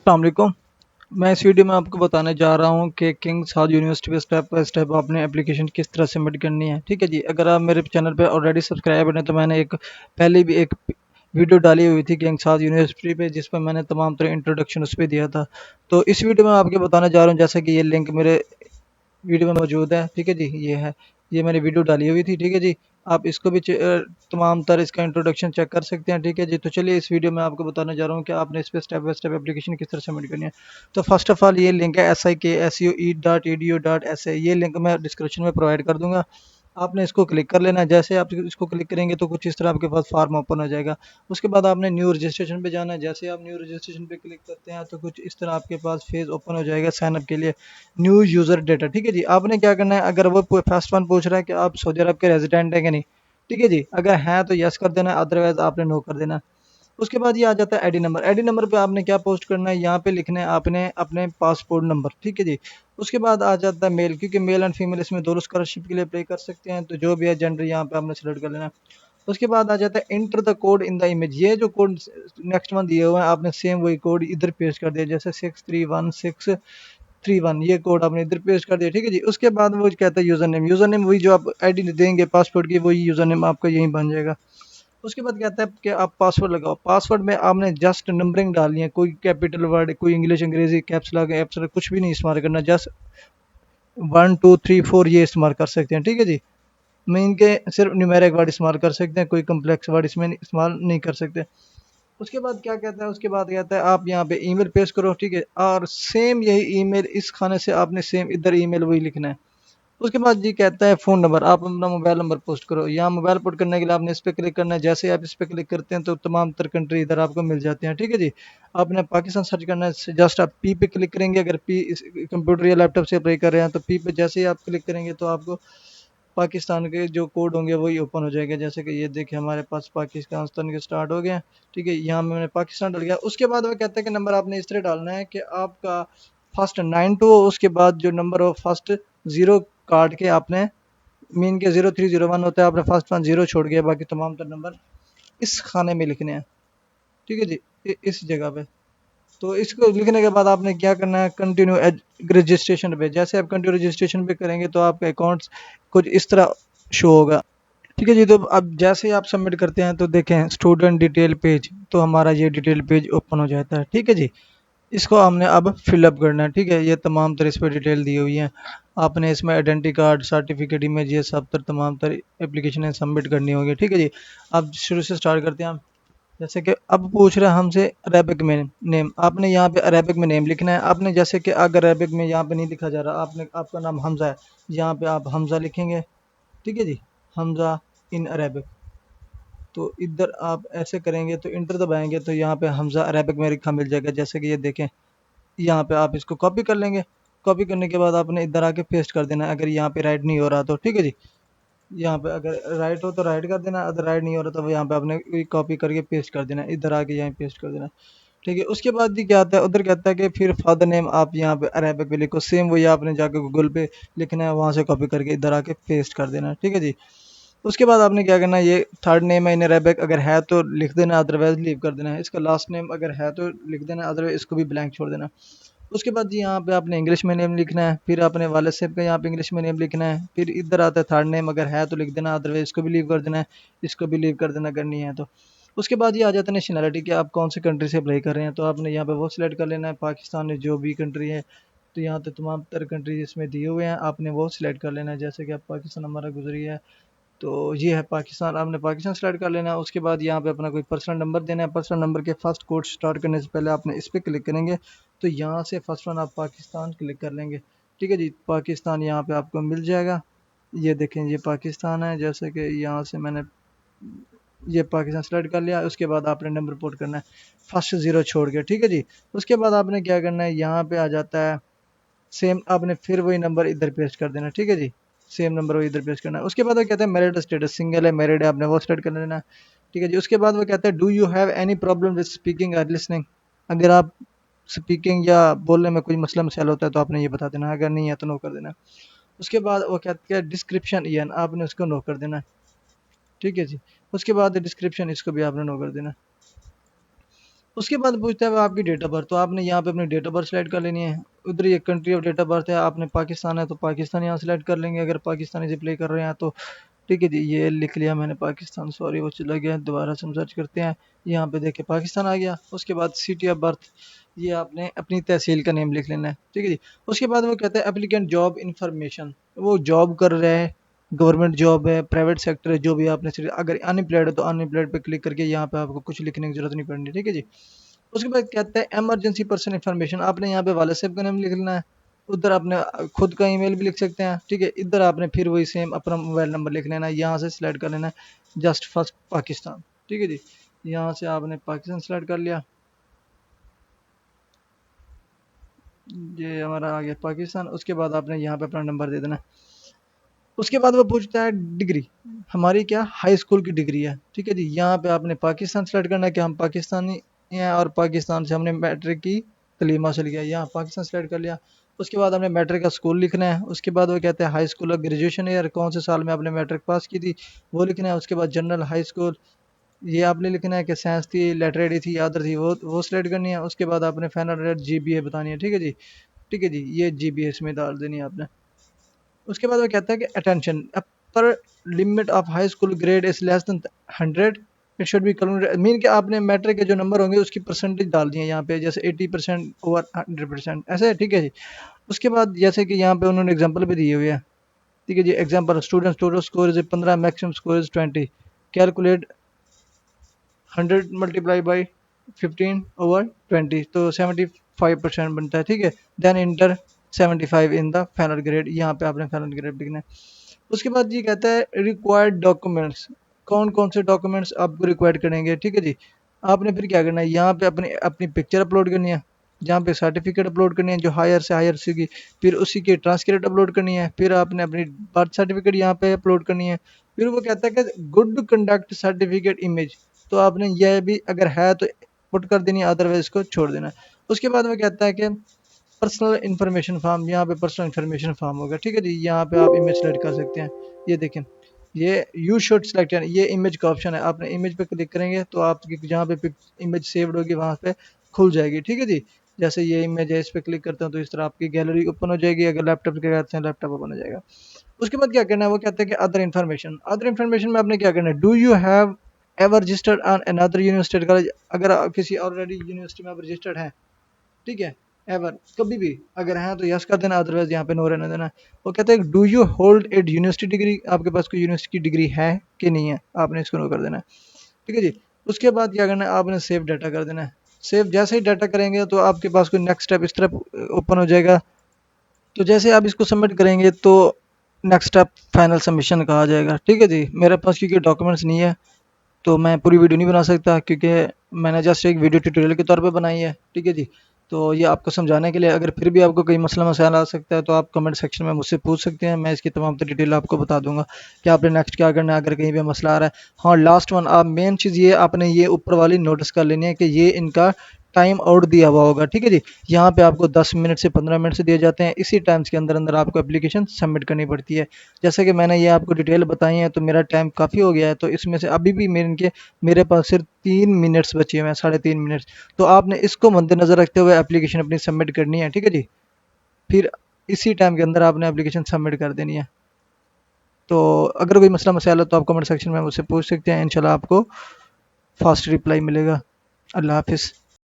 अस्सलामुअलैकुम। मैं इस वीडियो में आपको बताने जा रहा हूँ कि किंग्स हाउस यूनिवर्सिटी पे स्टेप बाय स्टेप आपने एप्लीकेशन किस तरह सबमिट करनी है। ठीक है जी, अगर आप मेरे चैनल पे ऑलरेडी सब्सक्राइबर हैं तो मैंने एक पहले भी एक वीडियो डाली हुई थी किंग्स हाउस यूनिवर्सिटी पे, जिस पर मैंने तमाम तरह इंट्रोडक्शन उस पर दिया था। तो इस वीडियो में आपको बताने जा रहा हूँ, जैसा कि ये लिंक मेरे वीडियो में मौजूद है। ठीक है जी, ये है, ये मैंने वीडियो डाली हुई थी। ठीक है जी, आप इसको भी तमाम तरह इसका इंट्रोडक्शन चेक कर सकते हैं। ठीक है जी, तो चलिए इस वीडियो में आपको बताने जा रहा हूँ कि आपने इस पर स्टेप बाय स्टेप एप्लीकेशन किस तरह सबमिट करनी है। तो फर्स्ट ऑफ ऑल ये लिंक है SIKSUE.edu.sa, ये लिंक मैं डिस्क्रिप्शन में प्रोवाइड कर दूंगा। आपने इसको क्लिक कर लेना है। जैसे आप इसको क्लिक करेंगे तो कुछ इस तरह आपके पास फॉर्म ओपन हो जाएगा। उसके बाद आपने न्यू रजिस्ट्रेशन पे जाना है। जैसे आप न्यू रजिस्ट्रेशन पे क्लिक करते हैं तो कुछ इस तरह आपके पास पेज ओपन हो जाएगा साइन अप के लिए, न्यू यूज़र डेटा। ठीक है जी, आपने क्या करना है, अगर वो फर्स्ट वन पूछ रहा है कि आप सऊदी अरब के रेजिडेंट हैं कि नहीं, ठीक है जी, अगर हैं तो यस कर देना, अदरवाइज आपने नो कर देना। उसके बाद ये आ जाता है आईडी नंबर। आईडी नंबर पे आपने क्या पोस्ट करना है, यहाँ पे लिखना है आपने अपने पासपोर्ट नंबर। ठीक है जी, उसके बाद आ जाता है मेल, क्योंकि मेल एंड फीमेल इसमें दोनों स्कॉलरशिप के लिए अप्लाई कर सकते हैं, तो जो भी है जेंडर यहाँ पे आपने सेलेक्ट कर लेना। उसके बाद आ जाता है enter the code in the image. ये जो कोड नेक्स्ट वन दिए हुए हैं आपने सेम वही कोड इधर पेस्ट कर दिया, जैसे 631631, ये कोड आपने इधर पेस्ट कर दिया। ठीक है जी, उसके बाद वो कहता है यूजर नेम। यूजर नेम वही जो आप आईडी देंगे पासपोर्ट की, वही यूजर नेम आपका यहीं बन जाएगा। उसके बाद कहता है कि आप पासवर्ड लगाओ। पासवर्ड में आपने जस्ट नंबरिंग डालनी है, कोई कैपिटल वर्ड, कोई इंग्लिश अंग्रेजी कैप्स लॉक एप्स कुछ भी नहीं इस्तेमाल करना, जस्ट 1 2 3 4 ये इस्तेमाल कर सकते हैं। ठीक है जी, मेन के सिर्फ न्यूमेरिक वर्ड इस्तेमाल कर सकते हैं, कोई कम्प्लेक्स वर्ड इसमें इस्तेमाल नहीं कर सकते। उसके बाद क्या कहता है, उसके बाद कहता है आप यहाँ पे ईमेल पेस्ट करो। ठीक है, और सेम यही ईमेल इस खाने से आपने सेम इधर ईमेल वही लिखना है। उसके बाद जी कहता है फ़ोन नंबर, आप अपना मोबाइल नंबर पोस्ट करो। यहाँ मोबाइल पोस्ट करने के लिए आपने इस पर क्लिक करना है। जैसे आप इस पर क्लिक करते हैं तो तमाम तर कंट्री इधर आपको मिल जाते हैं। ठीक है जी, आपने पाकिस्तान सर्च करना है, जस्ट आप पी पे क्लिक करेंगे। अगर पी इस कंप्यूटर या लैपटॉप से अप्लाई कर रहे हैं तो पी पे जैसे ही आप क्लिक करेंगे तो आपको पाकिस्तान के जो कोड होंगे वही ओपन हो जाएगा। जैसे कि ये देखिए हमारे पास पाकिस्तान के स्टार्ट हो गए। ठीक है, यहाँ में मैंने पाकिस्तान डाल गया। उसके बाद वो कहता है कि नंबर आपने इस तरह डालना है कि आपका फर्स्ट 92 हो, उसके बाद जो नंबर हो फर्स्ट जीरो काट के आपने मीन के 0301 होता है, आपने फर्स्ट वन जीरो छोड़ के बाकी तमाम तर नंबर इस खाने में लिखने हैं। ठीक है जी, इस जगह पे। तो इसको लिखने के बाद आपने क्या करना है, कंटिन्यू रजिस्ट्रेशन पे। जैसे आप कंटिन्यू रजिस्ट्रेशन पे करेंगे तो आपका अकाउंट्स कुछ इस तरह शो होगा। ठीक है जी, तो अब जैसे ही आप सबमिट करते हैं तो देखें स्टूडेंट डिटेल पेज, तो हमारा ये डिटेल पेज ओपन हो जाता है। ठीक है जी, इसको हमने अब फिलअप करना है। ठीक है, ये तमाम तरह इस पर डिटेल दी हुई है। आपने इसमें आइडेंटिटी कार्ड, सर्टिफिकेट, इमेज, ये सब तर तमाम तरह एप्लीकेशन सबमिट करनी होगी। ठीक है जी, अब शुरू से स्टार्ट करते हैं हम। जैसे कि अब पूछ रहा है हमसे अरेबिक में नेम, आपने यहाँ पे अरेबिक में नेम लिखना है। आपने जैसे कि अगर अरेबिक में यहाँ पे नहीं लिखा जा रहा, आपने आपका नाम हमज़ा है, यहाँ पे आप हमज़ा लिखेंगे। ठीक है जी, हमज़ा इन अरेबिक। तो इधर आप ऐसे करेंगे तो इंटर दबाएंगे तो यहाँ पे हमज़ा अरेबिक में लिखा मिल जाएगा। जैसे कि ये देखें, यहाँ पे आप इसको कॉपी कर लेंगे। कॉपी करने के बाद आपने इधर आके पेस्ट कर देना है, अगर यहाँ पे राइट नहीं हो रहा तो। ठीक है जी, यहाँ पे अगर राइट हो तो राइट कर देना, अगर राइट नहीं हो रहा तो यहाँ पे आपने कॉपी करके पेस्ट कर देना, इधर आके यहाँ पेस्ट कर देना। ठीक है, उसके बाद जी क्या आता है, उधर कहता है कि फिर फादर नेम आप यहाँ पे अरेबिक पे लिखो। सेम वही आपने जाके गूगल पे लिखना है, वहाँ से कॉपी करके इधर आके पेस्ट कर देना। ठीक है जी, उसके बाद आपने क्या करना है, ये थर्ड नेम है इन अरेबिक, अगर है तो लिख देना, अदरवाइज लीव कर देना है। इसका लास्ट नेम अगर है तो लिख देना, अदरवाइज इसको भी ब्लैंक छोड़ देना। उसके बाद जी यहाँ पे आपने इंग्लिश में नेम लिखना है, फिर आपने वाले साहब का यहाँ पे इंग्लिश में नेम लिखना है। फिर इधर आता है थर्ड नेम, अगर है तो लिख देना, अदरवाइज इसको भी लीव कर देना है, इसको भी लीव कर देना अगर नहीं है तो। उसके बाद ये आ जाता है नेशनैलिटी कि आप कौन से कंट्री से अप्लाई कर रहे हैं, तो आपने यहाँ पे वो सिलेक्ट कर लेना है, पाकिस्तान में जो भी कंट्री है। तो यहाँ पे तमाम तरह कंट्रीज इसमें दिए हुए हैं, आपने वो सिलेक्ट कर लेना है। जैसे कि अब पाकिस्तान हमारा गुजरी है, तो ये है पाकिस्तान, आपने पाकिस्तान सेलेक्ट कर लेना है। उसके बाद यहाँ पे अपना कोई पर्सनल नंबर देना है। पर्सनल नंबर के फर्स्ट कोड स्टार्ट करने से पहले आपने इस पर क्लिक करेंगे, तो यहाँ से फर्स्ट वन आप पाकिस्तान क्लिक कर लेंगे। ठीक है जी, पाकिस्तान यहाँ पे आपको मिल जाएगा। ये देखें, ये पाकिस्तान है। जैसे कि यहाँ से मैंने ये पाकिस्तान सेलेक्ट कर लिया। उसके बाद आपने नंबर पोर्ट करना है फर्स्ट जीरो छोड़ के। ठीक है जी, उसके बाद आपने क्या करना है, यहाँ पे आ जाता है सेम, आपने फिर वही नंबर इधर पेस्ट कर देना। ठीक है जी, सेम नंबर वो इधर पेस्ट करना है। उसके बाद वो कहता है मैरिड स्टेटस, सिंगल है मैरिड है, आपने वो सेलेक्ट कर लेना है। ठीक है जी, उसके बाद वो कहता है do you have any problem with speaking और लिसनिंग, अगर आप स्पीकिंग या बोलने में कोई मसला मसाइल होता है तो आपने ये बता देना, अगर नहीं है तो नो कर देना। उसके बाद वो कहते हैं डिस्क्रिप्शन ईएन, आपने उसको नो कर देना। ठीक है जी, उसके बाद डिस्क्रिप्शन इसको भी आपने नो कर देना। उसके बाद पूछता है वो आपकी डेट ऑफ बर्थ, तो आपने यहाँ पे अपनी डेट ऑफ बर्थ सेलेक्ट कर लेनी है। उधर ये country of date of birth है, आपने पाकिस्तान है तो पाकिस्तान यहाँ सेलेक्ट कर लेंगे अगर पाकिस्तानी से प्ले कर रहे हैं तो। ठीक है जी, ये लिख लिया मैंने पाकिस्तान, सॉरी वो चला गया, दोबारा से हम सर्च करते हैं। यहाँ पे देखे पाकिस्तान आ गया। उसके बाद सिटी ऑफ बर्थ, ये आपने अपनी तहसील का नेम लिख लेना है। ठीक है जी। उसके बाद वो कहता है एप्लीकेंट जॉब इन्फॉर्मेशन, वो जॉब कर रहे हैं, गवर्नमेंट जॉब है, प्राइवेट सेक्टर है, जो भी आपने अगर अनएम्प्लॉयड है तो अनएम्प्लॉयड पे क्लिक करके यहाँ पे आपको कुछ लिखने की जरूरत नहीं पड़नी। ठीक है जी। उसके बाद कहता है इमरजेंसी पर्सन इन्फॉर्मेशन, आपने यहाँ पे वाले साहब का नाम लिख लेना है। उधर आपने खुद का ईमेल भी लिख सकते हैं। ठीक है, इधर आपने फिर वही सेम अपना मोबाइल नंबर लिख लेना है, यहाँ से सिलेक्ट कर लेना है जस्ट फर्स्ट पाकिस्तान। ठीक है जी, यहाँ से आपने पाकिस्तान सेलेक्ट कर लिया, ये हमारा आ गया पाकिस्तान। उसके बाद आपने यहाँ पे अपना नंबर दे देना। उसके बाद वो पूछता है डिग्री, हमारी क्या हाई स्कूल की डिग्री है। ठीक है जी, यहाँ पे आपने पाकिस्तान सेलेक्ट करना है कि हम पाकिस्तानी हैं और पाकिस्तान से हमने मैट्रिक की तलीम हासिल किया, यहाँ पाकिस्तान सेलेक्ट कर लिया। उसके बाद हमने मैट्रिक का स्कूल लिखना है। उसके बाद वो कहते हैं हाई स्कूल और ग्रेजुएशन ईयर, कौन से साल में आपने मैट्रिक पास की थी वो लिखना है। उसके बाद जनरल हाई स्कूल, ये आपने लिखना है कि साइंस थी, लेटरेडी थी, अदर थी, वो सिलेक्ट करनी है। उसके बाद आपने फाइनल रेट GPA बतानी है। ठीक है जी। ठीक है जी, ये GPA इसमें डाल देनी है आपने। उसके बाद वो कहता है कि attention, upper limit of high school grade is less than 100, it should be mean कि आपने मैट्रिक के जो नंबर होंगे उसकी परसेंटेज डाल दी है यहाँ पे, जैसे 80% ओवर 100% ऐसे है। ठीक है जी। उसके बाद जैसे कि यहाँ पे उन्होंने एग्जांपल भी दिए हुए हैं। ठीक है जी, example student total score is 15, maximum score is 20, calculate 100 multiply by 15/20, तो 75% बनता है। ठीक है, then enter 75 in the final grade, यहाँ पे आपने फाइनल ग्रेड लिखना है। उसके बाद ये कहता है रिक्वायर्ड डॉक्यूमेंट्स, कौन कौन से डॉक्यूमेंट्स आपको रिक्वायर्ड करेंगे। ठीक है जी, आपने फिर क्या करना है, यहाँ पे अपनी अपनी पिक्चर अपलोड करनी है, जहाँ पे सर्टिफिकेट अपलोड करनी है जो हायर से हायर सी की, फिर उसी की ट्रांसक्रिप्ट अपलोड करनी है, फिर आपने अपनी बर्थ सर्टिफिकेट यहाँ पे अपलोड करनी है। फिर वो कहता है कि गुड कंडक्ट सर्टिफिकेट इमेज, तो आपने यह भी अगर है तो पुट कर देनी है, अदरवाइज इसको छोड़ देना है। उसके बाद वो कहता है कि पर्सनल इन्फॉर्मेशन फॉर्म, यहाँ पे पर्सनल इन्फॉर्मेशन फॉर्म होगा। ठीक है जी, यहाँ पे आप इमेज सेलेक्ट कर सकते हैं। ये देखें, ये यू शुड सेलेक्ट, ये इमेज का ऑप्शन है, आपने इमेज पे क्लिक करेंगे तो आपकी जहाँ पे इमेज सेव्ड होगी वहाँ पे खुल जाएगी। ठीक है जी, जैसे ये इमेज है, इस पे क्लिक करते हैं तो इस तरह आपकी गैलरी ओपन हो जाएगी, अगर लैपटॉप के करते हैं लैपटॉप ओपन हो जाएगा। उसके बाद क्या करना है, वो कहते हैं कि अदर इन्फॉर्मेशन, अदर इन्फॉर्मेशन में आपने क्या करना है, do you have ever registered on another university college, अगर आप किसी ऑलरेडी यूनिवर्सिटी में आप रजिस्टर्ड हैं। ठीक है, एवर कभी भी अगर हैं तो यस कर देना, अदरवाइज यहाँ पे नो रहने देना। वो कहते हैं do you hold a university degree, आपके पास कोई यूनिवर्सिटी की डिग्री है कि नहीं है, आपने इसको नो कर देना है। ठीक है जी। उसके बाद क्या करना है, आपने सेव डाटा कर देना है। सेव जैसे ही डाटा करेंगे तो आपके पास कोई नेक्स्ट स्टेप इस तरह ओपन हो जाएगा। तो जैसे आप इसको सबमिट करेंगे तो नेक्स्ट स्टेप फाइनल सबमिशन का आ जाएगा। ठीक है जी, मेरे पास क्योंकि डॉक्यूमेंट्स नहीं है तो मैं पूरी वीडियो नहीं बना सकता, क्योंकि मैंने जस्ट एक वीडियो ट्यूटोरियल के तौर पे बनाई है। ठीक है जी, तो ये आपको समझाने के लिए, अगर फिर भी आपको कोई मसला मसाइल आ सकता है तो आप कमेंट सेक्शन में मुझसे पूछ सकते हैं, मैं इसकी तमाम डिटेल आपको बता दूंगा कि आपने नेक्स्ट क्या करना है अगर कहीं भी मसला आ रहा है। हाँ, लास्ट वन, आप मेन चीज़ ये आपने ये ऊपर वाली नोटिस कर लेनी है कि ये इनका टाइम आउट दिया हुआ होगा। ठीक है जी, यहाँ पे आपको 10 मिनट से 15 मिनट से दिए जाते हैं, इसी टाइम्स के अंदर अंदर आपको एप्लीकेशन सबमिट करनी पड़ती है। जैसे कि मैंने ये आपको डिटेल बताई है तो मेरा टाइम काफ़ी हो गया है, तो इसमें से अभी भी मेरे पास सिर्फ 3 मिनट्स बचे हुए हैं, 3.5 मिनट्स। तो आपने इसको मद्देनजर रखते हुए एप्लीकेशन अपनी सबमिट करनी है। ठीक है जी, फिर इसी टाइम के अंदर आपने एप्लीकेशन सबमिट कर देनी है। तो अगर कोई मसला मसाइल हो तो आप कमेंट सेक्शन में मुझसे पूछ सकते हैं, इंशाल्लाह आपको फास्ट रिप्लाई मिलेगा। अल्लाह हाफिज़।